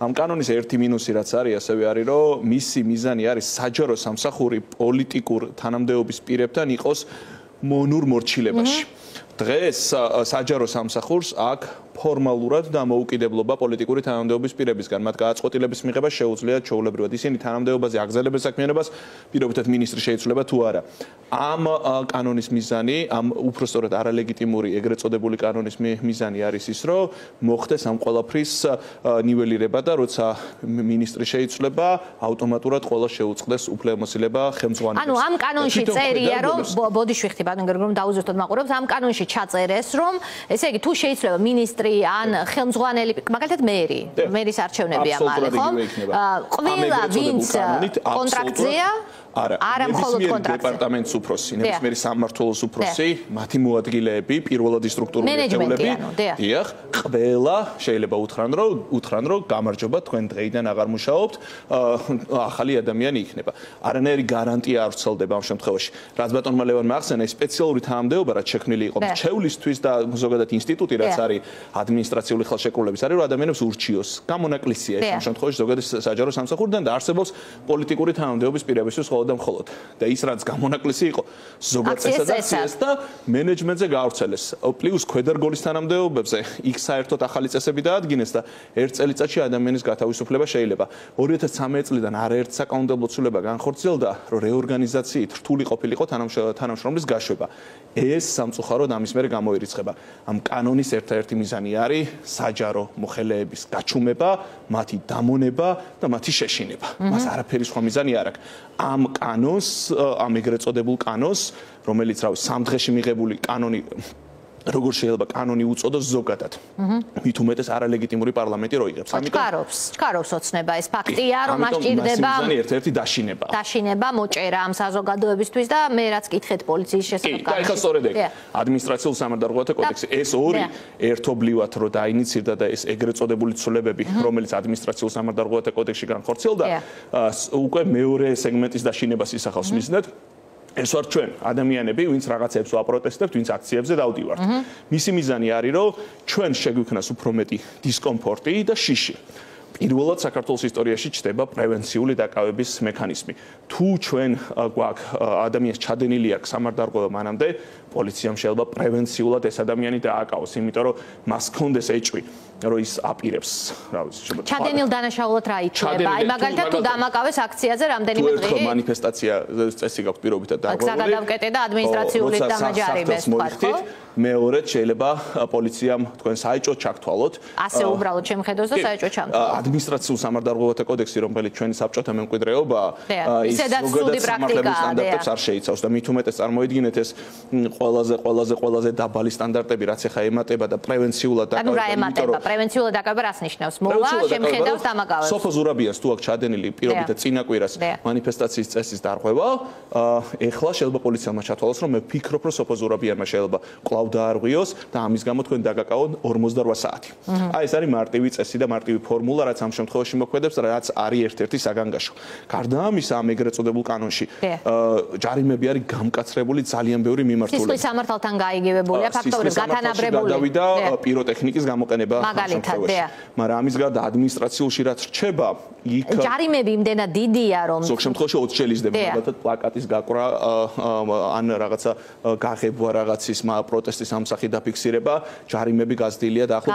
ამ კანონის ერთი მინუსი რაც არის, ასევე არის, რომ მისი მიზანი არის საჯარო სამსახური პოლიტიკურ თანამდებობის პირებთან იყოს მონურ მორჩილებაში. დღეს საჯარო სამსახურს აქ ფორმალურად დამოუკიდებლობა პოლიტიკური თანამდებობის პირებისგან, მათ გააწყოტილების მიღება შეუძლიათ ჩვეულებრივად. ისინი თანამდებობაზე აგზელებენ საქმიანობას, პირობითად მინისტრი შეიძლება თუ არა. ამ კანონის მიზანი, ამ უпростоრად არალეგიტიმური ეგრეთ წოდებული კანონის მიზანი არის ის, რომ მოხდეს ამ ყველაფრის ნიველირება და როცა მინისტრი შეიძლება, ავტომატურად ყველა შეუწყდეს უფლებამოსილება ხელმძღვანელს. ანუ ამ კანონში წერია, რომ ბოდიშვიხთი ბატონო რომ დაუზუსტოთ მაყურებელს, ამ კანონში ჩაწერეს, რომ ესე იგი თუ შეიძლება მინისტრი ან ხელმძღვანელი, მაგალითად მერის არჩევნები ამალე, ხომ? ყველა ვინც კონტრაქტზეა არა მხოლოდ კონტრაქტზე. დეპარტამენტის უფროსი, ნებისმიერი სამმართველოს უფროსი, მათი მოადგილეები, პირველადი სტრუქტურული ერთეულები, დიახ, ყველა შეიძლება უთხრან, რომ გამარჯობა, თქვენ დღეიდან აღარ მუშაობთ, ახალი ადამიანი იქნება. არანაირი გარანტია არ ვრცელდება ამ შემთხვევაში. რაც ბატონმა ლევანმა ახსენა, ეს სპეციალური თანამდებობა, რაც შექმნილი იყო მრჩევლისთვის და ზოგადად ინსტიტუტი, რაც არის ადმინისტრაციული ხელშეკრულების, არის რომ ადამიანებს ურჩიოს. გამონაკლისია ეს ამ შემთხვევაში ზოგადად საჯარო სამსახურიდან და არსებობს პოლიტიკური თანამდებობის პირებისთვის და მხოლოდ და ის რაც გამონაკლისი იყო ზოგადად წესადაციას და მენეჯმენტზე გაავრცელეს. პლუს ქვედარგოლის თანამდებობებზე იქ საერთოდ ახალი წესები დაადგინეს და ერთ წელიწადში ადამიანის გათავისუფლება შეიძლება. 2013 წლიდან არაერთ საკანონმდებლო ცვლილება განხორციელდა, რომ რეორგანიზაციით რთული ყოფილიყო თანამშრომლის გაშვება. ეს სამწუხაროდ ამის მერე გამოირიცხება. ამ კანონის ერთ-ერთი მიზანი არის საჯარო მოხელეების გაჩუმება, მათი დამონება და მათი შეშინება. მას არაფერი სხვა მიზანი არ აქვს. ამ კანონს, ამ ეგრეთ წოდებულ კანონს, რომელიც რავი, 3 დღეში მიღებული კანონი როგორ შეიძლება კანონი უწოდოს ზოგადად. მით უმეტეს არალეგიტიმური პარლამენტი რო იღებს. ჩქარობს ოცნება ეს ფაქტია, რომ მას ჭირდება ერთ-ერთი დაშინება. დაშინება, მოჭერა ამ საზოგადოებისთვის და მე რაც კითხეთ პოლიციის შესახებ. და ეხლა სწორედ ეგ. ადმინისტრაციულ სამართალდარღვევათა კოდექსი ეს ორი ერთობლივად რო დაინიცირდა და ეს ეგრეთ წოდებული ცვლილებები, რომელიც ადმინისტრაციულ სამართალდარღვევათა კოდექსში განხორციელდა, უკვე მეორე სეგმენტის დაშინებას ისახავს მიზნად. ეს ვარ ჩვენ ადამიანები, ვინც რაღაცებს ვაპროტესტებთ, ვინც აქციებზე დავდივართ. მისი მიზანი არის, რომ ჩვენ შეგვიქმნას უფრო მეტი დისკომფორტი და შიში. პირველად საქართველოს ისტორიაში ჩდება პრევენციული დაკავების მექანიზმი. თუ ჩვენ გვაქვს ადამიანს ჩადენილი აქვს სამართალდარღვევა მანამდე, პოლიციამ შეიძლება პრევენციულად ეს ადამიანი დააკავოს, იმიტომ რომ მას ჰქონდეს ეჭვი, რომ ის აპირებს, რა ვიცი, შეიძლება ჩადენილ დანაშაულად რა ითვლება? აი მაგალითად თუ დამაკავეს აქციაზე რამდენიმე დღე? თუ მანიფესტაცია წესი გაქვს პირობითად დაგვეული. გზადავკეტე და ადმინისტრაციული დამაჯარებეს თქვა, ხო? მეორედ შეიძლება პოლიციამ თქვენ საეჭვოდ ჩაგთვალოთ. ასე უბრალოდ შემხედოს და საეჭვოდ ჩაგთვალოთ. ადმინისტრაციულ სამართალდარღვევათა კოდექსი, რომელიც ჩვენი საბჭოთა მემკვიდრეობა, ის ზოგადად სამართლების სტანდარტებს არ შეიცავს და მით უმეტეს წარმოიდგინეთ ეს ყველაზე დაბალი სტანდარტები, რაც ახლა ემატება და პრევენციულად დაკავება. ანუ რა ემატება? პრევენციულად დაკავება რას ნიშნავს? მოვა, შემხედავს, დამაკავებს. სოფო ზურაბიას თუ აქვს ჩადენილი პირობითად წინაკვირას მანიფესტაციის წესის დარღვევა, ეხლა შეიძლება პოლიციამ ჩათვალოს, რომ მე ვფიქრობ, რომ სოფო ზურაბიანმა შეიძლება კვლავ დაარღვიოს და ამის გამო თქვენ დაგაკავოთ 48 საათი. აი ეს არის მარტივი წესი და მარტივი ფორმულა, რაც ამ შემთხვევაში მოქმედებს, რაც არის ერთ-ერთი საგანგაშო. გარდა ამისა, ამ ეგრეთ წოდებულ კანონში ჯარიმები არის გამკაცრებული ძალიან ბევრი მიმართულებით. სისხლის სამართალთან გაიგივებულია, ფაქტობრივად გათანაბრებული. გადავიდა პიროტექნიკის გამოყენება მაგალითად, მაგრამ ამის გარდა ადმინისტრაციულში რაც რჩება, იქ ჯარიმები იმდენად დიდია, რომ ზოგ შემთხვევაში 20 შელიზდება, მაგალითად პლაკატის გაკვრა ან რაღაცა გაღებვა რაღაცის პროტესტის ამსახი დაფიქსირება, ჯარიმები გაზრდილია და ახლო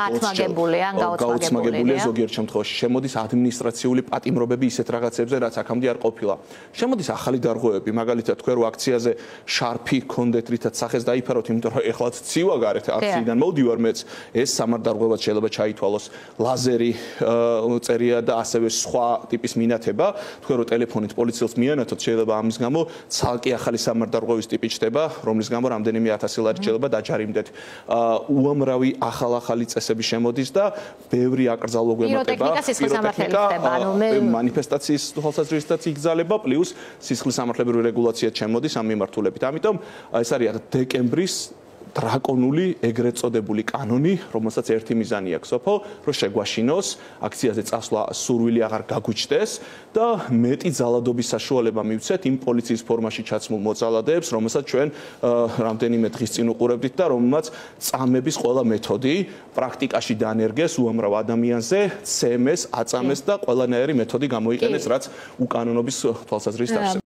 გაუცმაგებულია ზოგიერთ შემთხვევაში. შემოდის ადმინისტრაციული პატიმრობები ისეთ რაღაცებზე, რაც აქამდე არ ყოფილა. შემოდის ახალი დარღვევები, მაგალითად თქვენ რო აქციაზე შარფი გქონდეთ, რითაც სახეს დაიფაროთ, იმიტომ რომ ეხლაც ცივა გარეთ აქციიდან მოვდივარ მეც, ეს სამართალდარღვევად შეიძლება ჩაითვალოს, ლაზერი წერია და ასევე სხვა ტიპის მინათება. თქვენ რო ტელეფონით პოლიციელს მიანათოთ, შეიძლება ამის გამო ცალკე ახალი სამართალდარღვევის ტიპი ჩდება, რომლის გამო რამდენიმე 1000 ლარი შეიძლება დაჯარიმდეთ. უამრავი ახალი წესები შემოდის და ბევრი აკრძალვა გვემატება. მანიფესტაციის თვალსაზრისითაც იგზალება, პლუს სისხლის სამართლებრივი რეგულაცია შემოდის ამ მიმართულებით. ამიტომ ეს არის დეკემბრის დრაკონული ეგრეთ წოდებული კანონი, რომელსაც ერთი მიზანი აქვს სოფო, რომ შეგვაშინოს, აქციაზე წასვლა სურვილი აღარ გაგუჩნდეს და მეტი ძალადობის საშუალება მივცეთ იმ პოლიციის ფორმაში ჩაცმულ მოძალადეებს, რომელსაც ჩვენ რამდენიმე დღის წინ უყურებდით და რომელმაც წამების ყველა მეთოდი პრაქტიკაში დაანერგეს უამრავ ადამიანზე, ცემეს, აწამეს და ყველანაირი მეთოდი გამოიყენეს, რაც უკანონობის თვალსაზრისით არსებობს.